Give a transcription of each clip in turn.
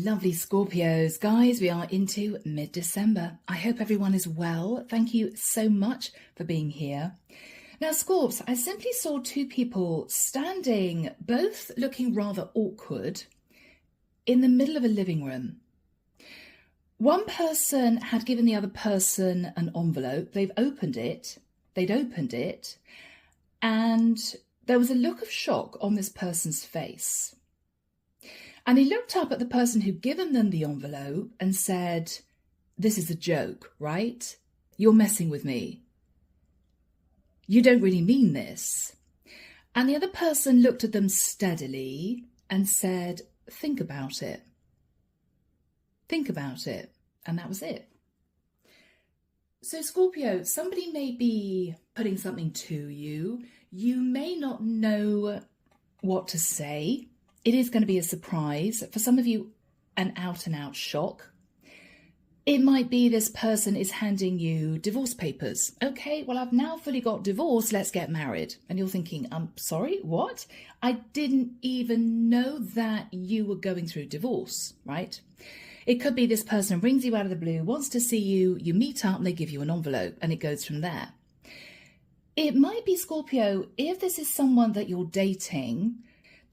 lovely Scorpios. Guys, we are into mid-December. I hope everyone is well. Thank you so much for being here. Now, Scorps, I simply saw two people standing, both looking rather awkward, in the middle of a living room. One person had given the other person an envelope. They'd opened it, and there was a look of shock on this person's face. And he looked up at the person who'd given them the envelope and said, "This is a joke, right? You're messing with me. You don't really mean this." And the other person looked at them steadily and said, "Think about it. Think about it." And that was it. So Scorpio, somebody may be putting something to you. You may not know what to say. It is going to be a surprise. For some of you, an out-and-out shock. It might be this person is handing you divorce papers. Okay, well, I've now fully got divorced. Let's get married. And you're thinking, sorry, what? I didn't even know that you were going through divorce, right? It could be this person rings you out of the blue, wants to see you, you meet up and they give you an envelope and it goes from there. It might be, Scorpio, if this is someone that you're dating,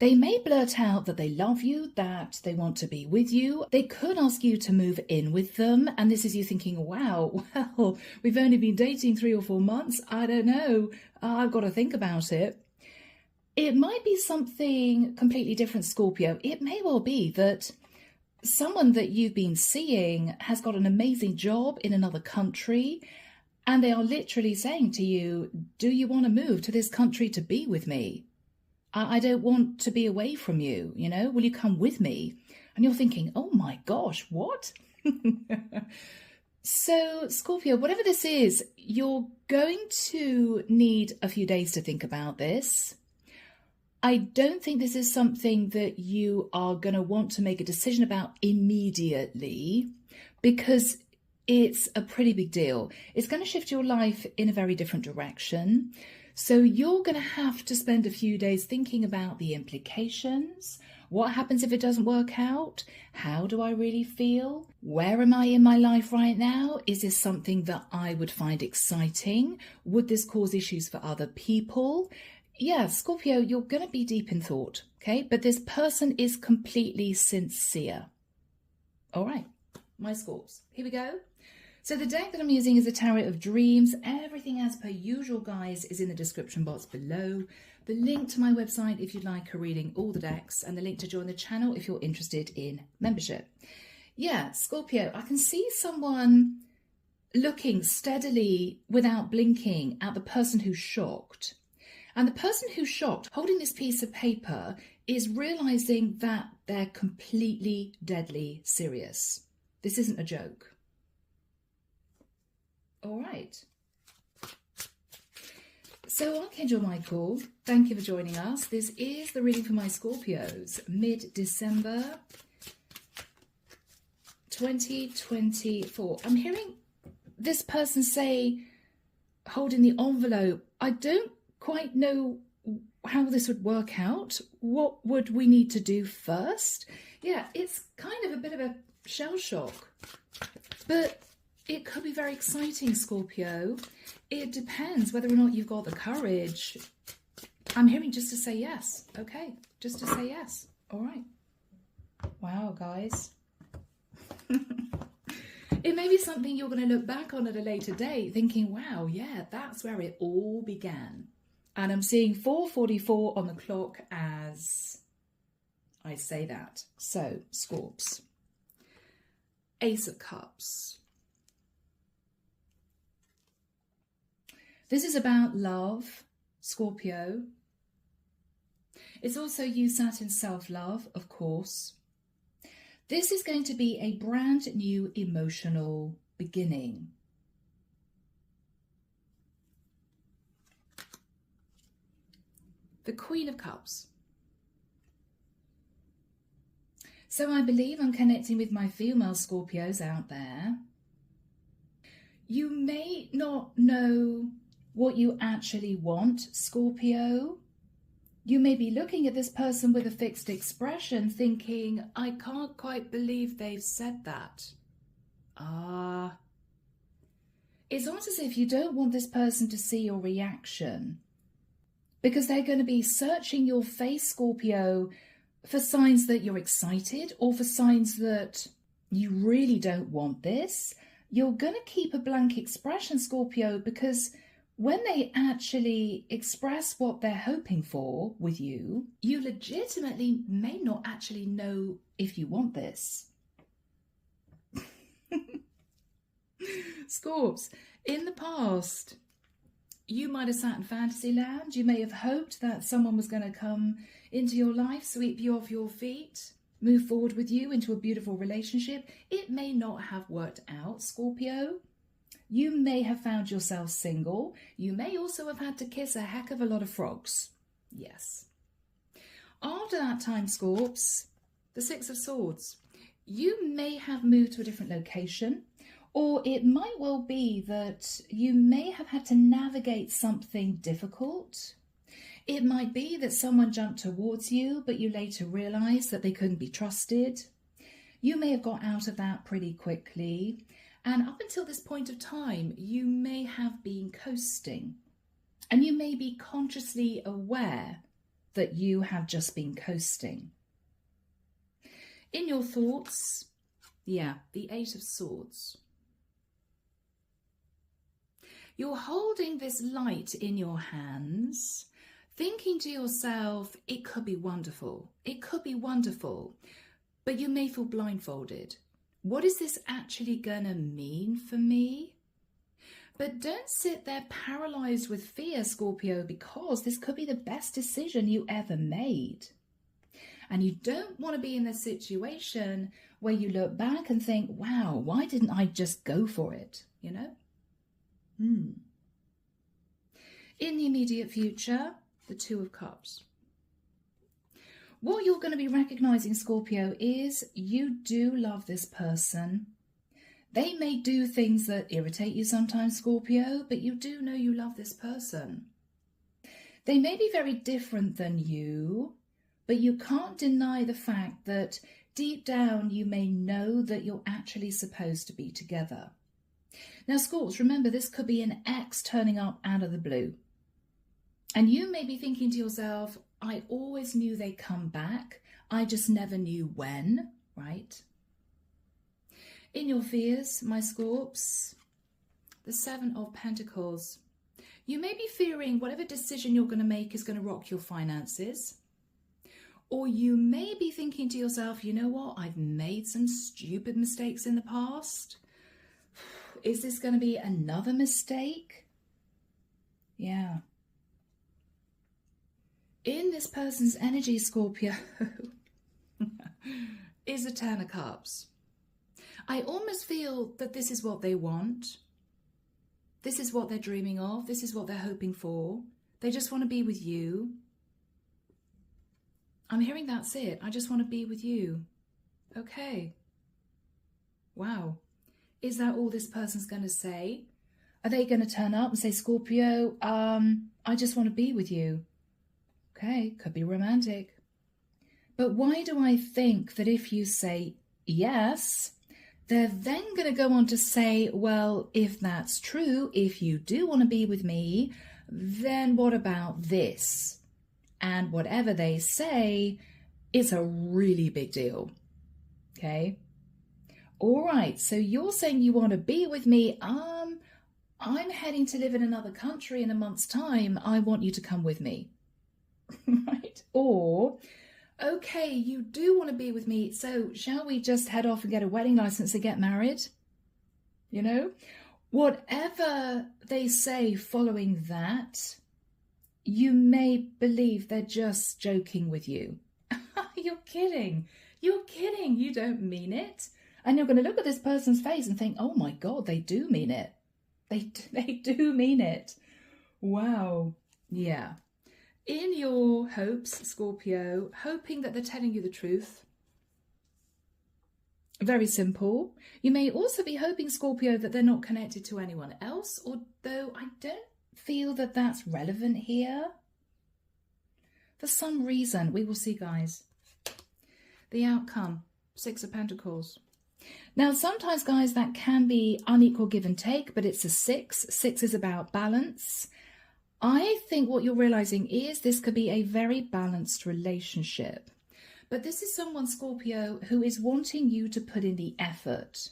they may blurt out that they love you, that they want to be with you. They could ask you to move in with them. And this is you thinking, wow, well, we've only been dating 3 or 4 months. I don't know. I've got to think about it. It might be something completely different, Scorpio. It may well be that someone that you've been seeing has got an amazing job in another country. And they are literally saying to you, do you want to move to this country to be with me? I don't want to be away from you, you know, will you come with me? And you're thinking, oh my gosh, what? So Scorpio, whatever this is, you're going to need a few days to think about this. I don't think this is something that you are going to want to make a decision about immediately because it's a pretty big deal. It's going to shift your life in a very different direction. So you're going to have to spend a few days thinking about the implications. What happens if it doesn't work out? How do I really feel? Where am I in my life right now? Is this something that I would find exciting? Would this cause issues for other people? Yeah, Scorpio, you're going to be deep in thought, okay? But this person is completely sincere. All right, my Scorps, here we go. So the deck that I'm using is the Tarot of Dreams. Everything as per usual, guys, is in the description box below. The link to my website if you'd like a reading, all the decks, and the link to join the channel if you're interested in membership. Yeah, Scorpio, I can see someone looking steadily without blinking at the person who's shocked. And the person who's shocked, holding this piece of paper, is realizing that they're completely deadly serious. This isn't a joke. All right. So Archangel Michael, thank you for joining us. This is the reading for my Scorpios, mid-December 2024. I'm hearing this person say, holding the envelope, I don't quite know how this would work out. What would we need to do first? Yeah, it's kind of a bit of a shell shock, but it could be very exciting, Scorpio. It depends whether or not you've got the courage. I'm hearing just to say yes. Okay, just to say yes. All right. Wow, guys. It may be something you're going to look back on at a later date thinking, wow, yeah, that's where it all began. And I'm seeing 4:44 on the clock as I say that. So, Scorps. Ace of Cups. This is about love, Scorpio. It's also you sat in self-love, of course. This is going to be a brand new emotional beginning. The Queen of Cups. So I believe I'm connecting with my female Scorpios out there. You may not know what you actually want, Scorpio. You may be looking at this person with a fixed expression thinking, I can't quite believe they've said that. It's almost as if you don't want this person to see your reaction, because they're going to be searching your face, Scorpio, for signs that you're excited or for signs that you really don't want this. You're going to keep a blank expression, Scorpio, because when they actually express what they're hoping for with you, you legitimately may not actually know if you want this. Scorps, in the past, you might have sat in fantasy land. You may have hoped that someone was going to come into your life, sweep you off your feet, move forward with you into a beautiful relationship. It may not have worked out, Scorpio. You may have found yourself single. You may also have had to kiss a heck of a lot of frogs. Yes. After that time, Scorps, the Six of Swords, you may have moved to a different location, or it might well be that you may have had to navigate something difficult. It might be that someone jumped towards you, but you later realised that they couldn't be trusted. You may have got out of that pretty quickly. And up until this point of time, you may have been coasting. And you may be consciously aware that you have just been coasting. In your thoughts, the Eight of Swords. You're holding this light in your hands, thinking to yourself, it could be wonderful. It could be wonderful. But you may feel blindfolded. What is this actually going to mean for me? But don't sit there paralyzed with fear, Scorpio, because this could be the best decision you ever made. And you don't want to be in a situation where you look back and think, wow, why didn't I just go for it? You know? In the immediate future, the Two of Cups. What you're going to be recognizing, Scorpio, is you do love this person. They may do things that irritate you sometimes, Scorpio, but you do know you love this person. They may be very different than you, but you can't deny the fact that deep down you may know that you're actually supposed to be together. Now, Scorps, remember, this could be an ex turning up out of the blue. And you may be thinking to yourself, I always knew they'd come back. I just never knew when, right? In your fears, my Scorps, the Seven of Pentacles. You may be fearing whatever decision you're going to make is going to rock your finances. Or you may be thinking to yourself, you know what? I've made some stupid mistakes in the past. Is this going to be another mistake? Yeah. In this person's energy, Scorpio, is a Ten of Cups. I almost feel that this is what they want. This is what they're dreaming of. This is what they're hoping for. They just want to be with you. I'm hearing that's it. I just want to be with you. Okay. Wow. Is that all this person's going to say? Are they going to turn up and say, Scorpio, I just want to be with you? Okay, could be romantic. But why do I think that if you say yes, they're then going to go on to say, well, if that's true, if you do want to be with me, then what about this? And whatever they say, it's a really big deal. Okay? All right, so you're saying you want to be with me. I'm heading to live in another country in a month's time. I want you to come with me. Right? Or, okay, you do want to be with me, so shall we just head off and get a wedding license and get married? You know? Whatever they say following that, you may believe they're just joking with you. You're kidding. You're kidding. You don't mean it. And you're going to look at this person's face and think, oh my God, they do mean it. They do mean it. Wow. Yeah. In your hopes, Scorpio, hoping that they're telling you the truth. Very simple. You may also be hoping, Scorpio, that they're not connected to anyone else, although I don't feel that that's relevant here. For some reason, we will see, guys. The outcome, 6 of Pentacles. Now, sometimes, guys, that can be unequal give and take, but it's a 6. 6 is about balance. I think what you're realizing is this could be a very balanced relationship. But this is someone, Scorpio, who is wanting you to put in the effort.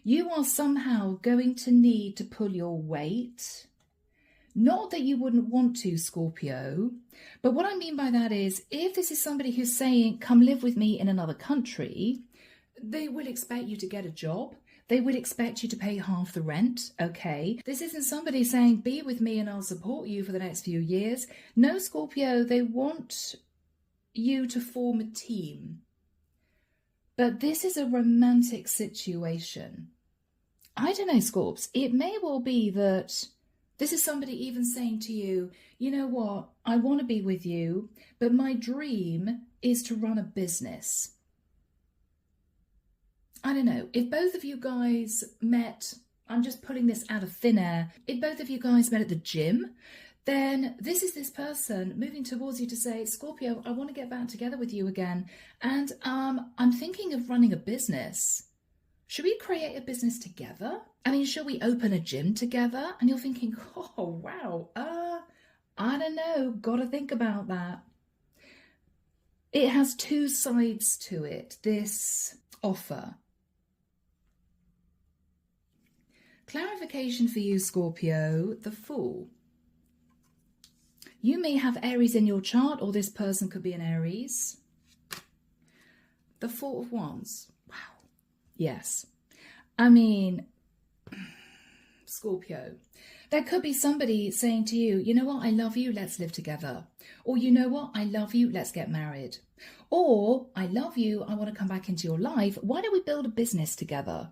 You are somehow going to need to pull your weight. Not that you wouldn't want to, Scorpio, but what I mean by that is if this is somebody who's saying, come live with me in another country, they will expect you to get a job. They would expect you to pay half the rent, okay? This isn't somebody saying, be with me and I'll support you for the next few years. No, Scorpio, they want you to form a team. But this is a romantic situation. I don't know, Scorps, it may well be that this is somebody even saying to you, you know what, I want to be with you, but my dream is to run a business. I don't know, if both of you guys met, I'm just pulling this out of thin air, if both of you guys met at the gym, then this is this person moving towards you to say, Scorpio, I want to get back together with you again, and I'm thinking of running a business. Should we create a business together? I mean, shall we open a gym together? And you're thinking, oh, wow, I don't know, got to think about that. It has two sides to it, this offer. Clarification for you, Scorpio, the Fool. You may have Aries in your chart, or this person could be an Aries. The Four of Wands. Wow. Yes. I mean, Scorpio, there could be somebody saying to you, you know what, I love you, let's live together. Or you know what, I love you, let's get married. Or I love you, I want to come back into your life, why don't we build a business together?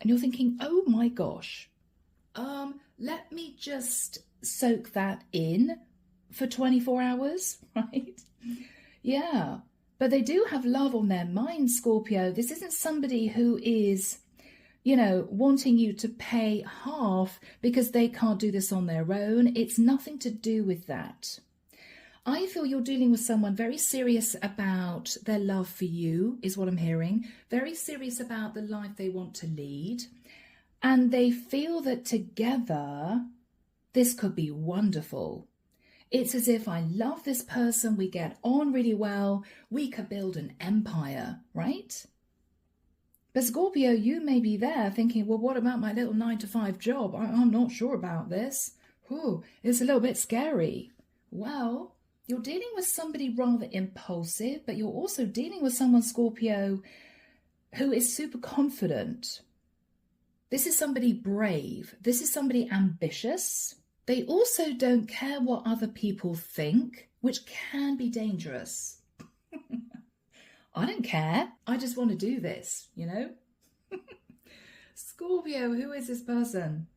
And you're thinking, oh my gosh, let me just soak that in for 24 hours, right? Yeah, but they do have love on their mind, Scorpio. This isn't somebody who is, you know, wanting you to pay half because they can't do this on their own. It's nothing to do with that. I feel you're dealing with someone very serious about their love for you, is what I'm hearing. Very serious about the life they want to lead. And they feel that together, this could be wonderful. It's as if I love this person, we get on really well, we could build an empire, right? But Scorpio, you may be there thinking, well, what about my little 9-to-5 job? I'm not sure about this. Ooh, it's a little bit scary. Well, you're dealing with somebody rather impulsive, but you're also dealing with someone, Scorpio, who is super confident. This is somebody brave. This is somebody ambitious. They also don't care what other people think, which can be dangerous. I don't care. I just want to do this, you know? Scorpio, who is this person?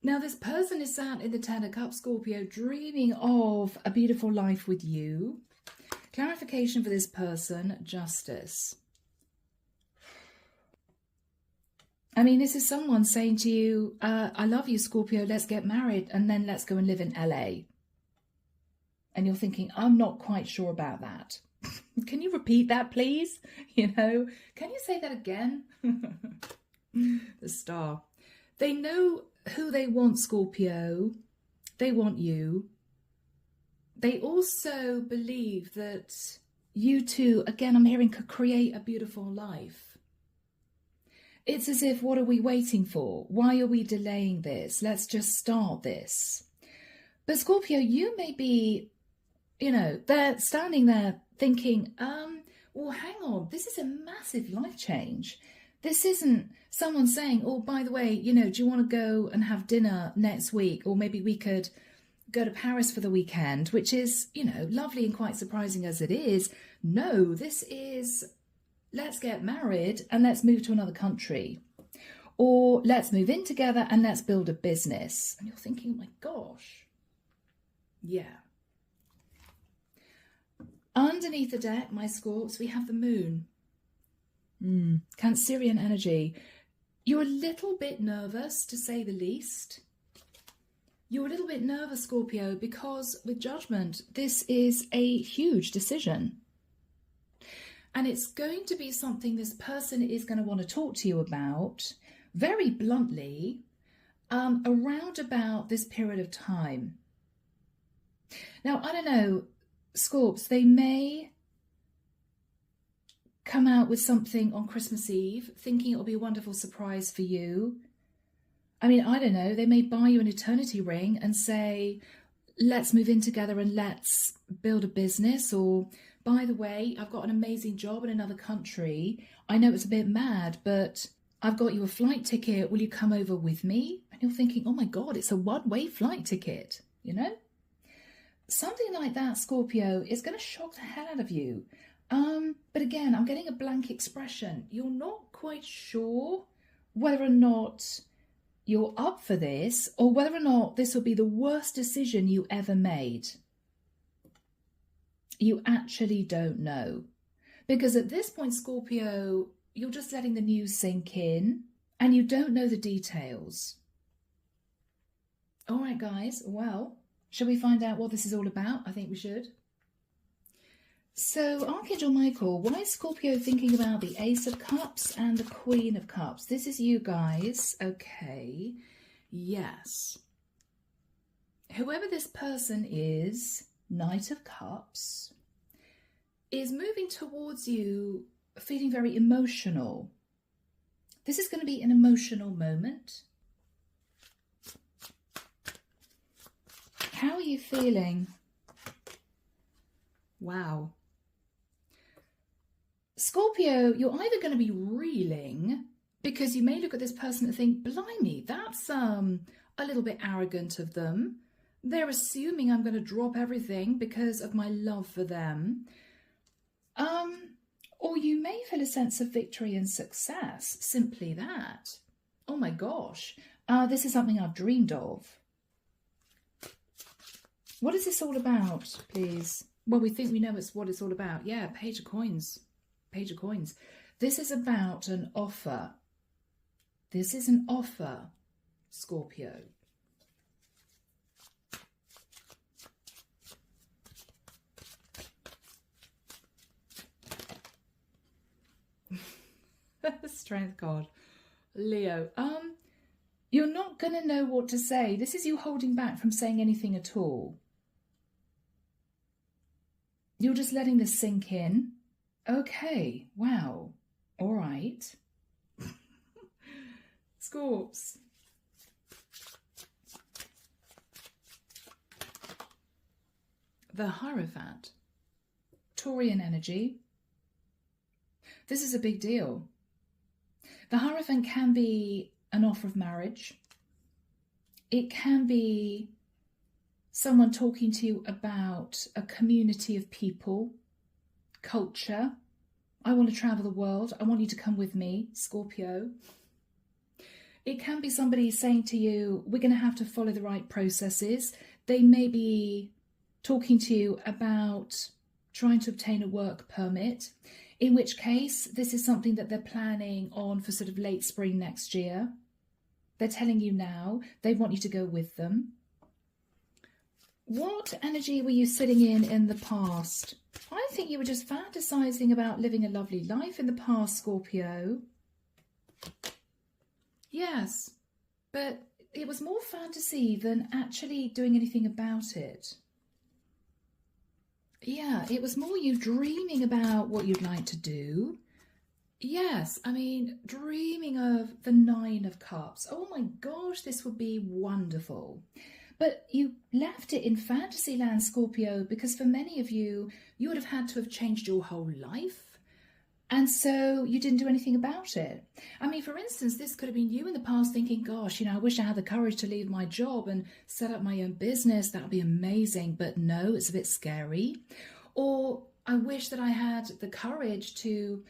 Now, this person is sat in the Ten of Cups, Scorpio, dreaming of a beautiful life with you. Clarification for this person, Justice. I mean, this is someone saying to you, I love you, Scorpio, let's get married, and then let's go and live in LA. And you're thinking, I'm not quite sure about that. Can you repeat that, please? You know, can you say that again? The Star. They know who they want, Scorpio. They want you. They also believe that you two, again, I'm hearing, could create a beautiful life. It's as if, what are we waiting for? Why are we delaying this? Let's just start this. But Scorpio, you may be, you know, they're standing there thinking, well, hang on, this is a massive life change. This isn't someone saying, oh, by the way, you know, do you want to go and have dinner next week? Or maybe we could go to Paris for the weekend, which is, you know, lovely and quite surprising as it is. No, this is, let's get married and let's move to another country. Or let's move in together and let's build a business. And you're thinking, oh my gosh. Yeah. Underneath the deck, my Scorps, we have the moon. Cancerian energy. You're a little bit nervous, to say the least. You're a little bit nervous, Scorpio, because with Judgment, this is a huge decision. And it's going to be something this person is going to want to talk to you about very bluntly around about this period of time. Now, I don't know, Scorps, they may come out with something on Christmas Eve, thinking it'll be a wonderful surprise for you. I mean, I don't know, they may buy you an eternity ring and say, let's move in together and let's build a business. Or, by the way, I've got an amazing job in another country. I know it's a bit mad, but I've got you a flight ticket. Will you come over with me? And you're thinking, oh my God, it's a one-way flight ticket, you know? Something like that, Scorpio, is going to shock the hell out of you. But again, I'm getting a blank expression. You're not quite sure whether or not you're up for this, or whether or not this will be the worst decision you ever made. You actually don't know. Because at this point, Scorpio, you're just letting the news sink in, and you don't know the details. All right, guys, well, shall we find out what this is all about? I think we should. So, Archangel Michael, why is Scorpio thinking about the Ace of Cups and the Queen of Cups? This is you guys. Okay. Yes. Whoever this person is, Knight of Cups, is moving towards you feeling very emotional. This is going to be an emotional moment. How are you feeling? Wow. Scorpio, you're either going to be reeling because you may look at this person and think, blimey, that's a little bit arrogant of them. They're assuming I'm going to drop everything because of my love for them. Or you may feel a sense of victory and success, simply that. Oh my gosh, this is something I've dreamed of. What is this all about, please? Well, we think we know what it's all about. Yeah, Page of Coins. Page of Coins. This is about an offer. This is an offer, Scorpio. Strength card. Leo. You're not going to know what to say. This is you holding back from saying anything at all. You're just letting this sink in. Okay, wow, all right. Scorps. The Hierophant. Taurian energy. This is a big deal. The Hierophant can be an offer of marriage. It can be someone talking to you about a community of people, culture. I want to travel the world. I want you to come with me, Scorpio. It can be somebody saying to you, we're going to have to follow the right processes. They may be talking to you about trying to obtain a work permit, in which case this is something that they're planning on for sort of late spring next year. They're telling you now, they want you to go with them. What energy were you sitting in the past? I think you were just fantasizing about living a lovely life in the past, Scorpio. Yes, but it was more fantasy than actually doing anything about it. Yeah, it was more you dreaming about what you'd like to do. Yes, I mean, dreaming of the Nine of Cups. Oh my gosh, this would be wonderful. But you left it in fantasy land, Scorpio, because for many of you, you would have had to have changed your whole life. And so you didn't do anything about it. I mean, for instance, this could have been you in the past thinking, gosh, you know, I wish I had the courage to leave my job and set up my own business. That would be amazing. But no, it's a bit scary. Or I wish that I had the courage to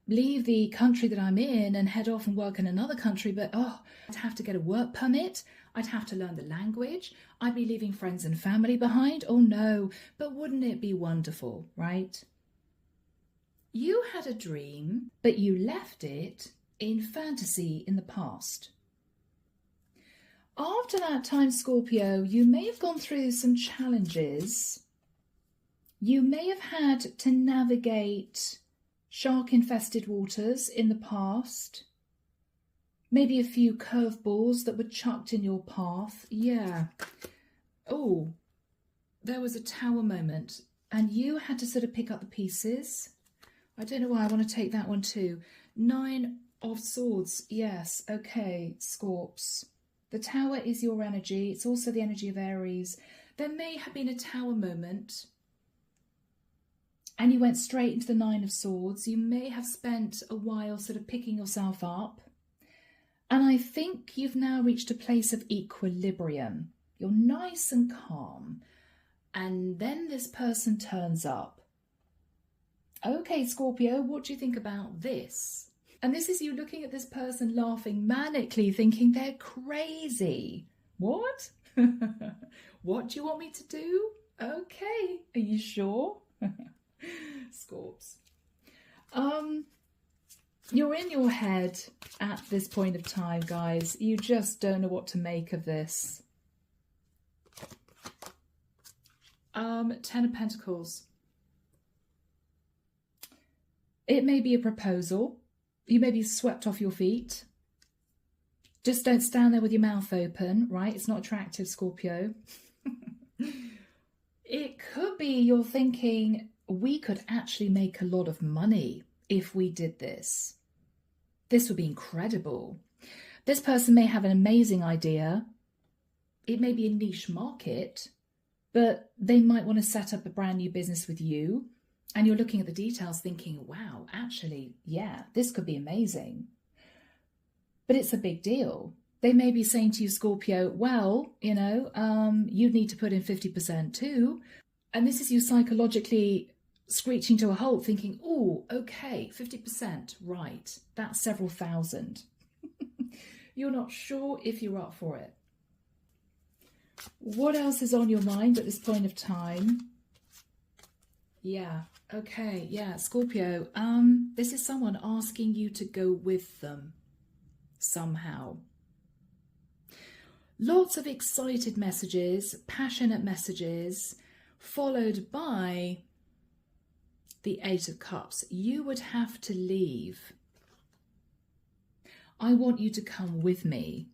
leave the country that I'm in and head off and work in another country. But, oh, I'd have to get a work permit. I'd have to learn the language. I'd be leaving friends and family behind. Oh, no. But wouldn't it be wonderful, right? You had a dream, but you left it in fantasy in the past. After that time, Scorpio, you may have gone through some challenges. You may have had to navigate shark-infested waters in the past. Maybe a few curveballs that were chucked in your path. Yeah. Oh, there was a tower moment and you had to sort of pick up the pieces. I don't know why I want to take that one too. 9 of Swords. Yes. Okay, Scorps. The tower is your energy. It's also the energy of Aries. There may have been a tower moment and you went straight into the 9 of Swords. You may have spent a while sort of picking yourself up. And I think you've now reached a place of equilibrium. You're nice and calm. And then this person turns up. Okay, Scorpio, what do you think about this? And this is you looking at this person laughing manically, thinking they're crazy. What? What do you want me to do? Okay, are you sure? Scorps. You're in your head at this point of time, guys. You just don't know what to make of this. 10 of Pentacles. It may be a proposal. You may be swept off your feet. Just don't stand there with your mouth open, right? It's not attractive, Scorpio. It could be you're thinking, we could actually make a lot of money if we did this. This would be incredible. This person may have an amazing idea. It may be a niche market, but they might want to set up a brand new business with you. And you're looking at the details thinking, wow, actually, yeah, this could be amazing. But it's a big deal. They may be saying to you, Scorpio, well, you know, you'd need to put in 50% too. And this is you psychologically screeching to a halt thinking, oh, okay, 50%, right. That's several thousand. You're not sure if you're up for it. What else is on your mind at this point of time? Yeah, okay, yeah, Scorpio, this is someone asking you to go with them somehow. Lots of excited messages, passionate messages, followed by the 8 of Cups. You would have to leave. I want you to come with me.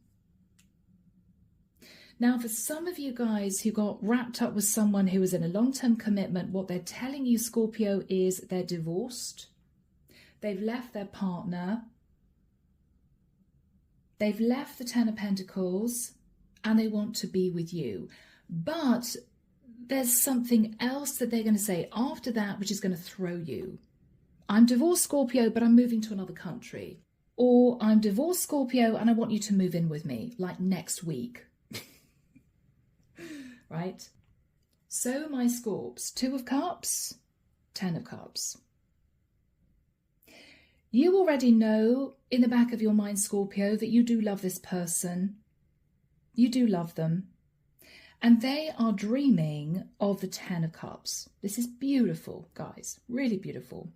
Now, for some of you guys who got wrapped up with someone who was in a long-term commitment, what they're telling you, Scorpio, is they're divorced. They've left their partner. They've left the 10 of Pentacles and they want to be with you. But there's something else that they're going to say after that, which is going to throw you. I'm divorced, Scorpio, but I'm moving to another country. Or I'm divorced, Scorpio, and I want you to move in with me, like next week. Right? So my Scorps, 2 of Cups, 10 of Cups. You already know in the back of your mind, Scorpio, that you do love this person. You do love them. And they are dreaming of the 10 of Cups. This is beautiful, guys. Really beautiful.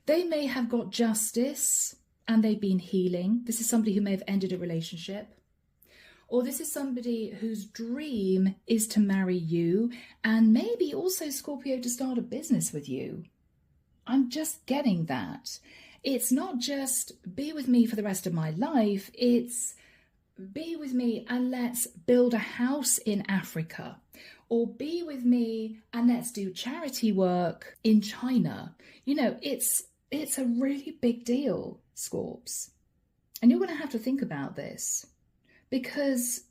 They may have got justice and they've been healing. This is somebody who may have ended a relationship. Or this is somebody whose dream is to marry you and maybe also, Scorpio, to start a business with you. I'm just getting that. It's not just be with me for the rest of my life. It's be with me and let's build a house in Africa. Or be with me and let's do charity work in China. You know, it's a really big deal, Scorps. And you're going to have to think about this, because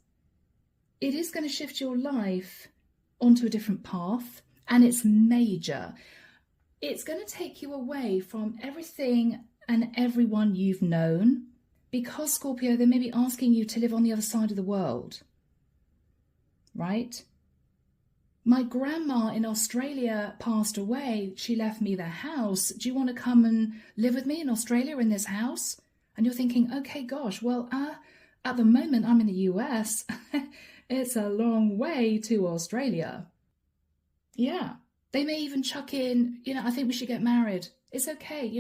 it is going to shift your life onto a different path, and it's major. It's going to take you away from everything and everyone you've known, because, Scorpio, they may be asking you to live on the other side of the world, right? My grandma in Australia passed away. She left me their house. Do you want to come and live with me in Australia in this house? And you're thinking, okay, gosh, well, at the moment, I'm in the US. It's a long way to Australia. Yeah. They may even chuck in, I think we should get married. It's okay.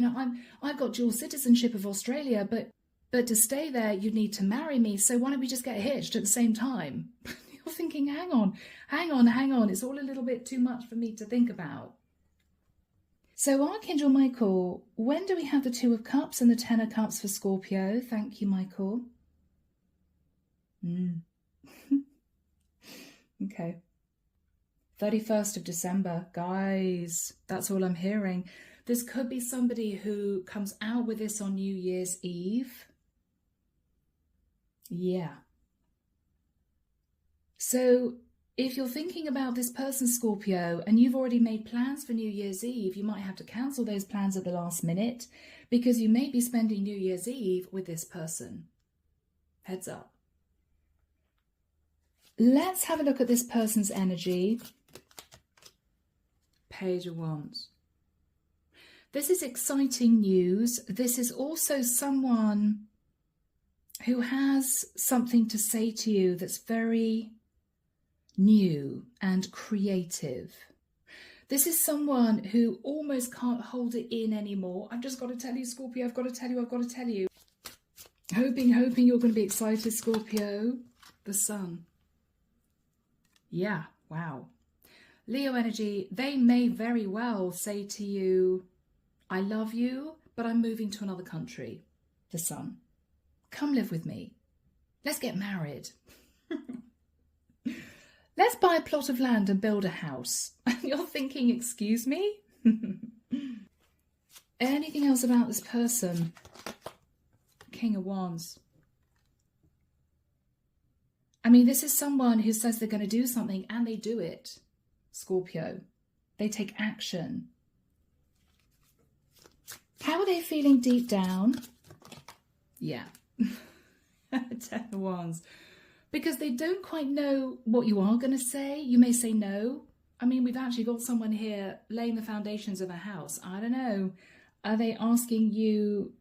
I've got dual citizenship of Australia, but But to stay there, you need to marry me. So why don't we just get hitched at the same time? You're thinking, hang on. It's all a little bit too much for me to think about. So Archangel Michael, when do we have the Two of Cups and the Ten of Cups for Scorpio? Thank you, Michael. Okay. 31st of December. Guys, that's all I'm hearing. This could be somebody who comes out with this on New Year's Eve. Yeah. So if you're thinking about this person, Scorpio, and you've already made plans for New Year's Eve, you might have to cancel those plans at the last minute because you may be spending New Year's Eve with this person. Heads up. Let's have a look at this person's energy. Page of Wands. This is exciting news. This is also someone who has something to say to you that's very new and creative. This is someone who almost can't hold it in anymore. I've just got to tell you, Scorpio, I've got to tell you. Hoping you're going to be excited, Scorpio. The Sun. Yeah, wow. Leo energy, they may very well say to you, I love you, but I'm moving to another country. The Sun. Come live with me. Let's get married. Let's buy a plot of land and build a house. And you're thinking, excuse me? Anything else about this person? King of Wands. I mean, this is someone who says they're going to do something and they do it. Scorpio. They take action. How are they feeling deep down? Yeah. 10 of Wands. Because they don't quite know what you are going to say. You may say no. I mean, we've actually got someone here laying the foundations of a house. I don't know. Are they asking you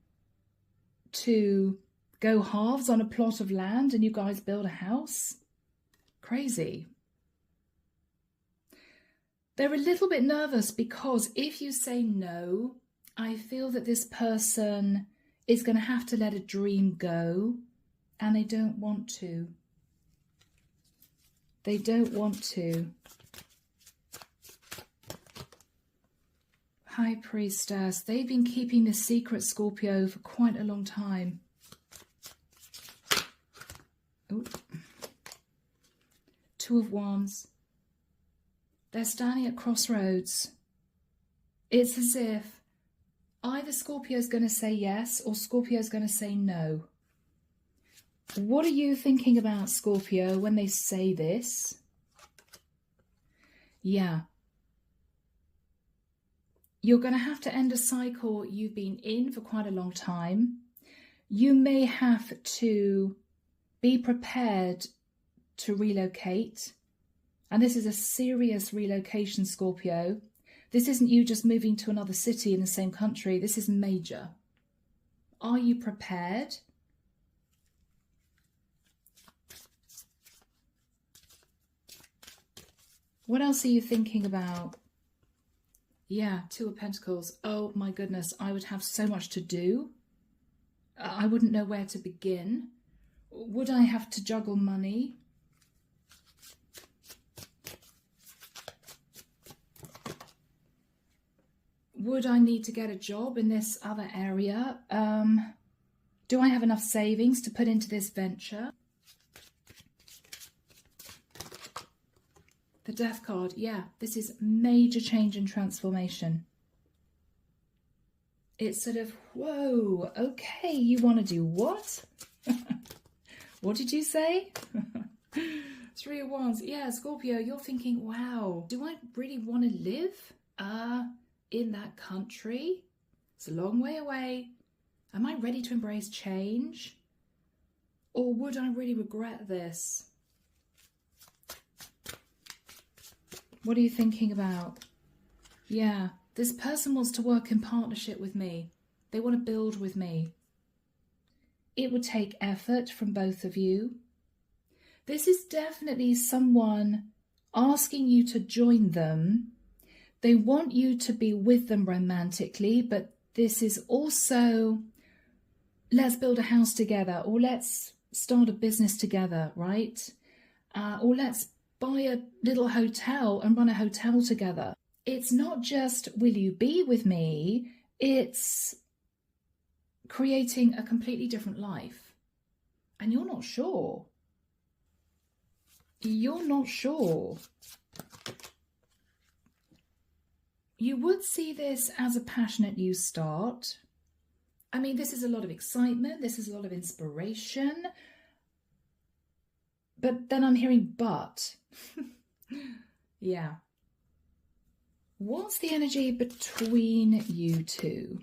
to go halves on a plot of land and you guys build a house? Crazy. They're a little bit nervous because if you say no, I feel that this person is going to have to let a dream go and they don't want to. They don't want to. High Priestess. They've been keeping this secret, Scorpio, for quite a long time. Ooh. Two of Wands. They're standing at crossroads. It's as if either Scorpio's going to say yes or Scorpio's going to say no. What are you thinking about, Scorpio, when they say this? Yeah. You're going to have to end a cycle you've been in for quite a long time. You may have to be prepared to relocate. And this is a serious relocation, Scorpio. This isn't you just moving to another city in the same country. This is major. Are you prepared? What else are you thinking about? Yeah, Two of Pentacles. Oh my goodness, I would have so much to do. I wouldn't know where to begin. Would I have to juggle money? Would I need to get a job in this other area? Do I have enough savings to put into this venture? The Death card, yeah, this is major change and transformation. It's sort of, whoa, okay, you want to do what? What did you say? Three of Wands, yeah, Scorpio, you're thinking, wow, do I really want to live in that country? It's a long way away. Am I ready to embrace change? Or would I really regret this? What are you thinking about? Yeah, this person wants to work in partnership with me. They want to build with me. It would take effort from both of you. This is definitely someone asking you to join them. They want you to be with them romantically, but this is also let's build a house together, or let's start a business together, right? Or let's buy a little hotel and run a hotel together. It's not just, will you be with me? It's creating a completely different life. And you're not sure. You're not sure. You would see this as a passionate new start. I mean, this is a lot of excitement. This is a lot of inspiration. But then I'm hearing but. Yeah. What's the energy between you two?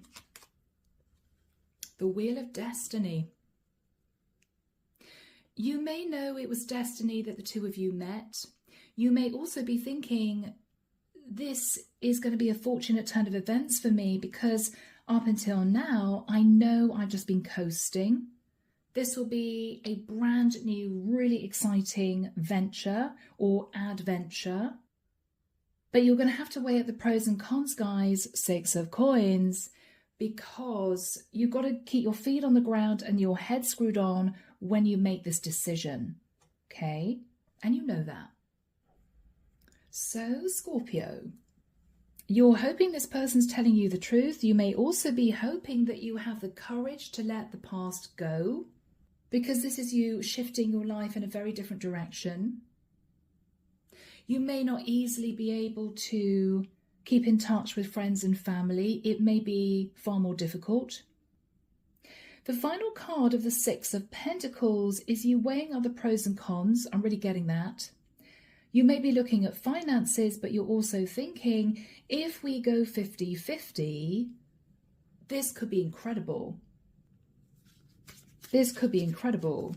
The Wheel of Destiny. You may know it was destiny that the two of you met. You may also be thinking, this is going to be a fortunate turn of events for me because up until now, I know I've just been coasting. This will be a brand new, really exciting venture or adventure. But you're going to have to weigh up the pros and cons, guys, 6 of coins, because you've got to keep your feet on the ground and your head screwed on when you make this decision, okay? And you know that. So, Scorpio, you're hoping this person's telling you the truth. You may also be hoping that you have the courage to let the past go, because this is you shifting your life in a very different direction. You may not easily be able to keep in touch with friends and family. It may be far more difficult. The final card of the 6 of Pentacles is you weighing up the pros and cons. I'm really getting that. You may be looking at finances, but you're also thinking, if we go 50-50, this could be incredible. This could be incredible.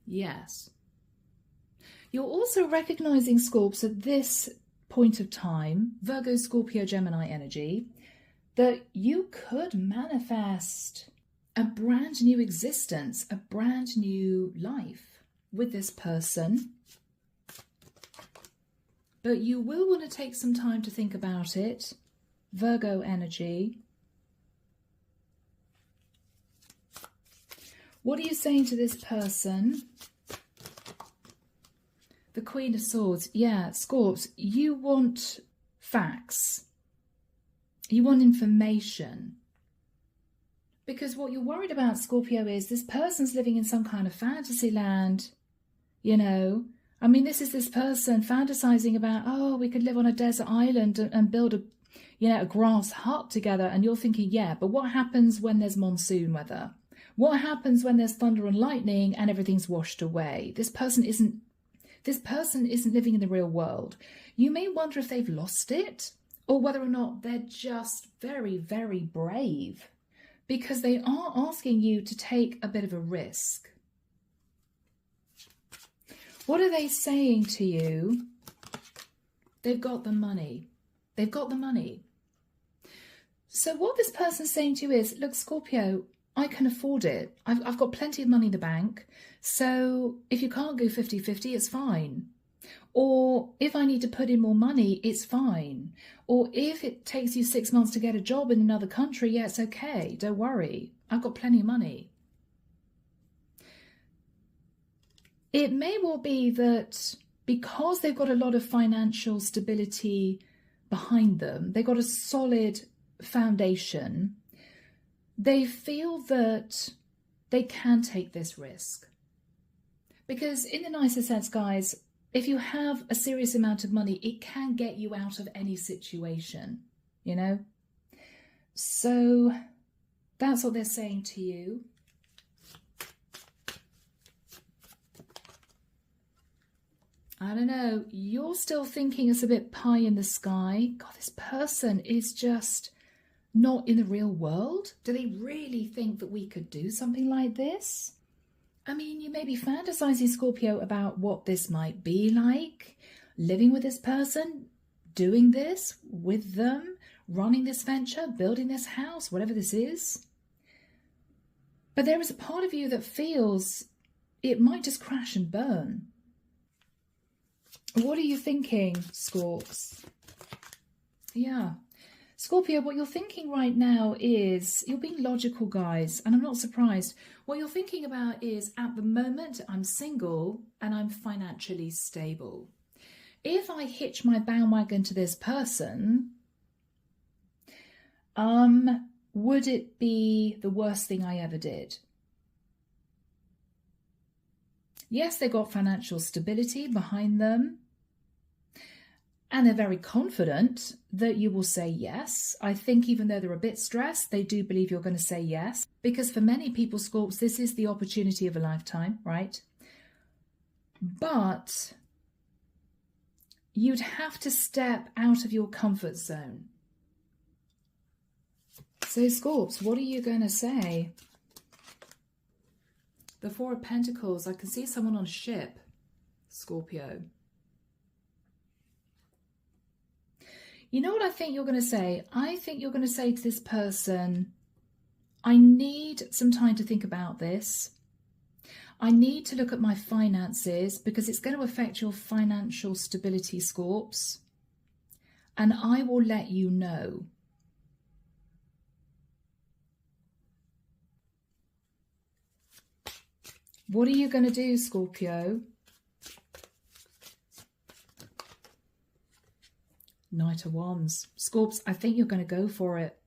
Yes. You're also recognizing, Scorps, at this point of time, Virgo, Scorpio, Gemini energy, that you could manifest a brand new existence, a brand new life with this person. But you will want to take some time to think about it. Virgo energy. What are you saying to this person? The Queen of Swords. Yeah, Scorps, you want facts. You want information. Because what you're worried about, Scorpio, is this person's living in some kind of fantasy land. You know, I mean, this is this person fantasizing about, oh, we could live on a desert island and build a grass hut together. And you're thinking, yeah, but what happens when there's monsoon weather? What happens when there's thunder and lightning and everything's washed away? This person isn't living in the real world. You may wonder if they've lost it or whether or not they're just very, very brave, because they are asking you to take a bit of a risk. What are they saying to you? They've got the money. They've got the money. So what this person's saying to you is, look, Scorpio, I can afford it. I've got plenty of money in the bank. So if you can't go 50-50, it's fine. Or if I need to put in more money, it's fine. Or if it takes you 6 months to get a job in another country, yeah, it's okay. Don't worry. I've got plenty of money. It may well be that because they've got a lot of financial stability behind them, they've got a solid foundation, they feel that they can take this risk. Because in the nicest sense, guys, if you have a serious amount of money, it can get you out of any situation, you know? So that's what they're saying to you. I don't know, you're still thinking it's a bit pie in the sky. God, this person is just not in the real world. Do they really think that we could do something like this? I mean, you may be fantasizing, Scorpio, about what this might be like, living with this person, doing this with them, running this venture, building this house, whatever this is. But there is a part of you that feels it might just crash and burn. What are you thinking, Scorps? Yeah. Scorpio, what you're thinking right now is, you're being logical, guys, and I'm not surprised. What you're thinking about is, at the moment, I'm single and I'm financially stable. If I hitch my bandwagon to this person, would it be the worst thing I ever did? Yes, they've got financial stability behind them. And they're very confident that you will say yes. I think even though they're a bit stressed, they do believe you're going to say yes. Because for many people, Scorps, this is the opportunity of a lifetime, right? But you'd have to step out of your comfort zone. So Scorps, what are you going to say? The Four of Pentacles, I can see someone on a ship, Scorpio. You know what I think you're going to say? I think you're going to say to this person, I need some time to think about this. I need to look at my finances because it's going to affect your financial stability, Scorps. And I will let you know. What are you going to do, Scorpio? Knight of Wands. Scorps, I think you're going to go for it.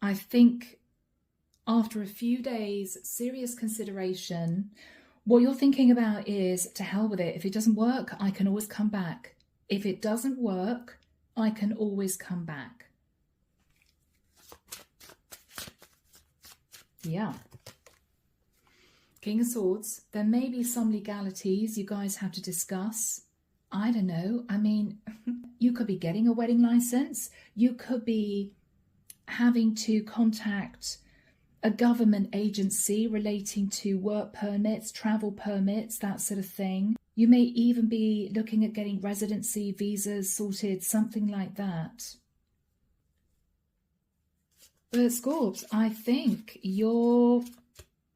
I think after a few days, serious consideration, what you're thinking about is, to hell with it. If it doesn't work, I can always come back. If it doesn't work, I can always come back. Yeah. King of Swords. There may be some legalities you guys have to discuss. I don't know. I mean, you could be getting a wedding license. You could be having to contact a government agency relating to work permits, travel permits, that sort of thing. You may even be looking at getting residency visas sorted, something like that. But Scorps, I think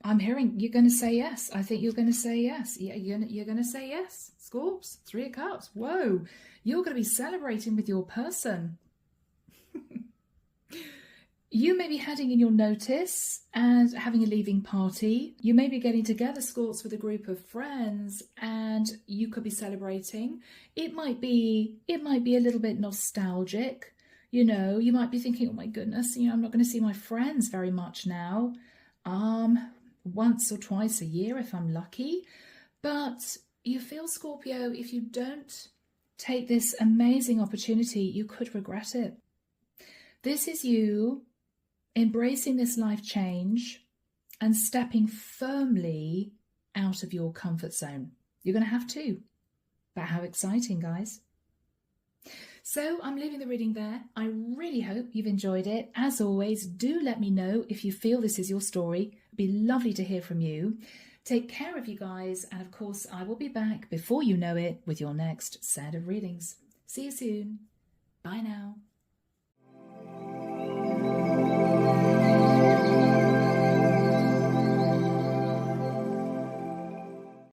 I'm hearing you're going to say yes. I think you're going to say yes. Yeah, you're going to say yes. Scorps, Three of Cups. Whoa, you're going to be celebrating with your person. You may be handing in your notice and having a leaving party. You may be getting together, Scorps, with a group of friends, and you could be celebrating. It might be a little bit nostalgic. You know, you might be thinking, oh my goodness, I'm not going to see my friends very much now. Once or twice a year if I'm lucky. But you feel, Scorpio, if you don't take this amazing opportunity, you could regret it. This is you embracing this life change and stepping firmly out of your comfort zone. You're going to have to. But how exciting, guys. So I'm leaving the reading there. I really hope you've enjoyed it. As always, do let me know if you feel this is your story. It'd be lovely to hear from you. Take care of you guys. And of course, I will be back before you know it with your next set of readings. See you soon. Bye now.